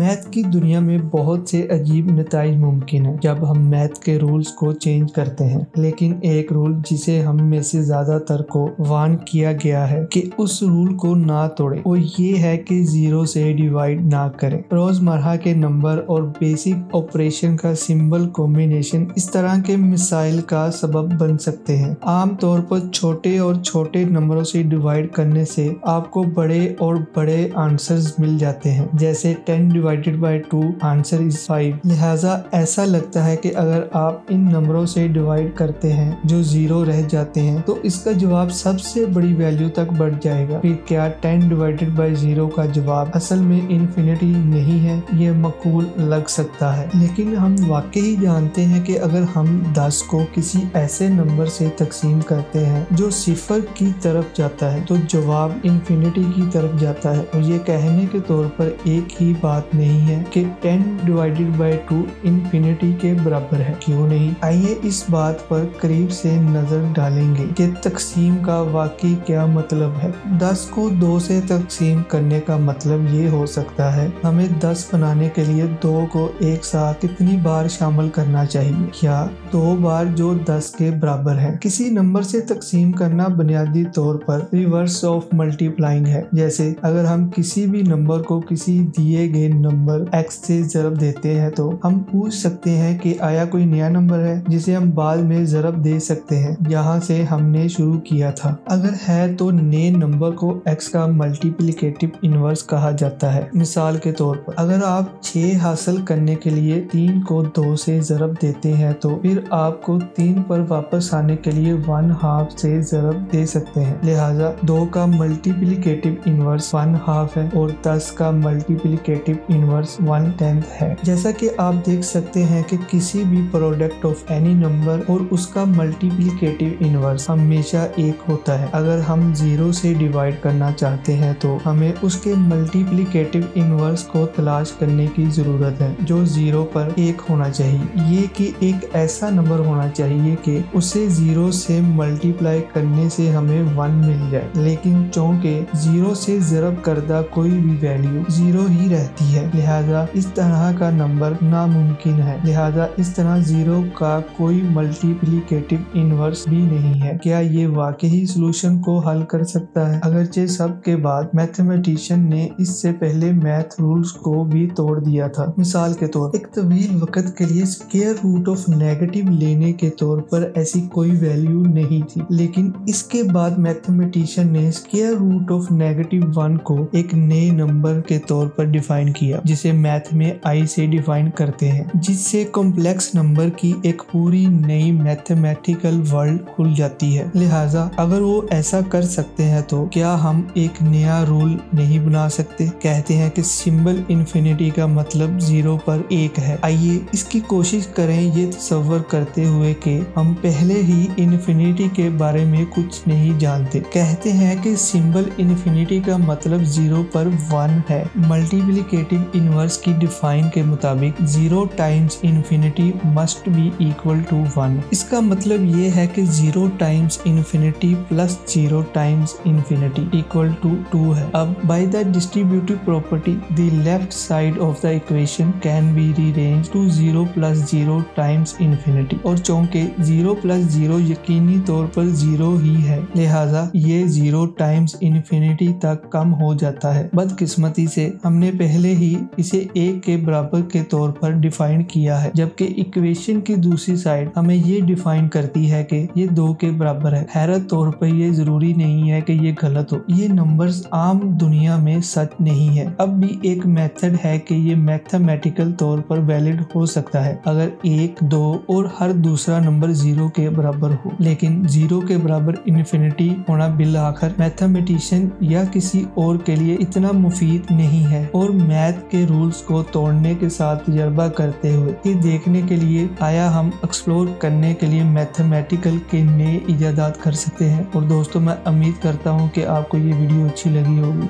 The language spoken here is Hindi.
मैथ की दुनिया में बहुत से अजीब नताइज मुमकिन है जब हम मैथ के रूल्स को चेंज करते हैं, लेकिन एक रूल जिसे हम में से ज्यादातर को वार्न किया गया है कि उस रूल को ना तोड़े, वो ये है कि 0 से डिवाइड ना करें। रोजमर्रा के नंबर और बेसिक ऑपरेशन का सिंबल कॉम्बिनेशन इस तरह के मिसाइल का सबब बन सकते हैं। आमतौर पर छोटे और छोटे नंबरों से डिवाइड करने से आपको बड़े और बड़े आंसर्स मिल जाते हैं, जैसे 10 डिवाइडेड बाय 2 आंसर इज 5। लिहाजा ऐसा लगता है कि अगर आप इन नंबरों से डिवाइड करते हैं जो 0 रह जाते हैं तो इसका जवाब सबसे बड़ी वैल्यू तक बढ़ जाएगा। फिर क्या 10 डिवाइडेड बाय 0 का जवाब असल में इन्फिनिटी नहीं है? ये मकूल लग सकता है, लेकिन हम वाकई जानते हैं कि अगर हम 10 को किसी ऐसे नंबर से तकसीम करते हैं जो 0 की तरफ जाता है तो जवाब इन्फिनिटी की तरफ जाता है। और ये कहने के तौर पर एक ही बात नहीं है कि 10 डिवाइडेड बाय 2 इन्फिनिटी के बराबर है। क्यों नहीं? आइए इस बात पर करीब से नजर डालेंगे कि तकसीम का वाकई क्या मतलब है। 10 को 2 से तकसीम करने का मतलब ये हो सकता है हमें 10 बनाने के लिए 2 को एक साथ कितनी बार शामिल करना चाहिए, या 2 बार जो 10 के बराबर है। किसी नंबर से तकसीम करना बुनियादी तौर पर रिवर्स ऑफ मल्टीप्लाइंग है। जैसे अगर हम किसी भी नंबर को किसी दिए गए नंबर x से ज़रब देते हैं तो हम पूछ सकते हैं कि आया कोई नया नंबर है जिसे हम बाद में ज़रब दे सकते हैं जहां से हमने शुरू किया था। अगर है तो नए नंबर को x का मल्टीप्लिकेटिव इनवर्स कहा जाता है। मिसाल के तौर पर अगर आप 6 हासिल करने के लिए 3 को 2 से ज़रब देते हैं तो फिर आपको 3 पर वापस आने के लिए 1/2 से ज़रब दे सकते हैं। लिहाजा 2 का मल्टीप्लिकेटिव इनवर्स 1/2 है और 10 का मल्टीप्लिकेटिव इनवर्स 1/10 है। जैसा कि आप देख सकते हैं कि किसी भी प्रोडक्ट ऑफ एनी नंबर और उसका मल्टीप्लिकेटिव इनवर्स हमेशा 1 होता है। अगर हम 0 से डिवाइड करना चाहते हैं तो हमें उसके मल्टीप्लिकेटिव इनवर्स को तलाश करने की जरूरत है जो 0 पर 1 होना चाहिए। ये कि एक ऐसा नंबर होना चाहिए कि उसे 0 से मल्टीप्लाई करने से हमें 1 मिल जाए, लेकिन चूंकि 0 से ज़रब करदा कोई भी वैल्यू 0 ही रहती है, लिहाजा इस तरह का नंबर नामुमकिन है। लिहाजा इस तरह 0 का कोई मल्टीप्लिकेटिव इनवर्स भी नहीं है। क्या ये वाकई सॉल्यूशन को हल कर सकता है? अगरचे सब के बाद मैथमेटिशियन ने इससे पहले मैथ रूल्स को भी तोड़ दिया था। मिसाल के तौर एक तवील वक्त के लिए स्क्वायर रूट ऑफ नेगेटिव लेने के तौर पर ऐसी कोई वैल्यू नहीं थी, लेकिन इसके बाद मैथमेटिशियन ने स्क्वायर रूट ऑफ -1 को एक नए नंबर के तौर पर डिफाइन किया, जिसे मैथ में i से डिफाइन करते हैं, जिससे कॉम्प्लेक्स नंबर की एक पूरी नई मैथमेटिकल वर्ल्ड खुल जाती है। लिहाजा अगर वो ऐसा कर सकते हैं तो क्या हम एक नया रूल नहीं बना सकते? कहते हैं कि सिंबल इन्फिनिटी का मतलब 0 पर 1 है। आइए इसकी कोशिश करें ये तसव्वुर करते हुए कि हम पहले ही इन्फिनिटी के बारे में कुछ नहीं जानते। कहते हैं कि सिंबल इन्फिनिटी का मतलब 0 पर 1 है। मल्टीप्लिकेटिव इनवर्स की डिफाइन के मुताबिक 0 times infinity must be equal to 1। इसका मतलब ये है कि 0 times infinity plus 0 times infinity equal to 2 है। अब by the distributive property the left side of the equation can be rearranged to 0 plus 0 times infinity, और चूंकि 0 प्लस 0 यकीनी तौर पर 0 ही है, लिहाजा ये 0 टाइम्स इन्फिनिटी तक कम हो जाता है। बदकिस्मती से हमने पहले ही इसे 1 के बराबर के तौर पर डिफाइन किया है, जबकि इक्वेशन की दूसरी साइड हमें ये डिफाइन करती है कि ये 2 के बराबर है। हैरत तौर पर ये जरूरी नहीं है कि ये गलत हो। ये नंबर्स आम दुनिया में सच नहीं है। अब भी एक मेथड है कि ये मैथमेटिकल तौर पर वैलिड हो सकता है अगर 1, 2 और हर दूसरा नंबर 0 के बराबर हो, लेकिन 0 के बराबर इन्फिनिटी होना बिल आखिर मैथमेटिशियन या किसी और के लिए इतना मुफीद नहीं है। और मैथ के रूल्स को तोड़ने के साथ तजर्बा करते हुए ये देखने के लिए आया हम एक्सप्लोर करने के लिए मैथमेटिकल के नए इजादात कर सकते हैं। और दोस्तों मैं उम्मीद करता हूँ कि आपको ये वीडियो अच्छी लगी होगी।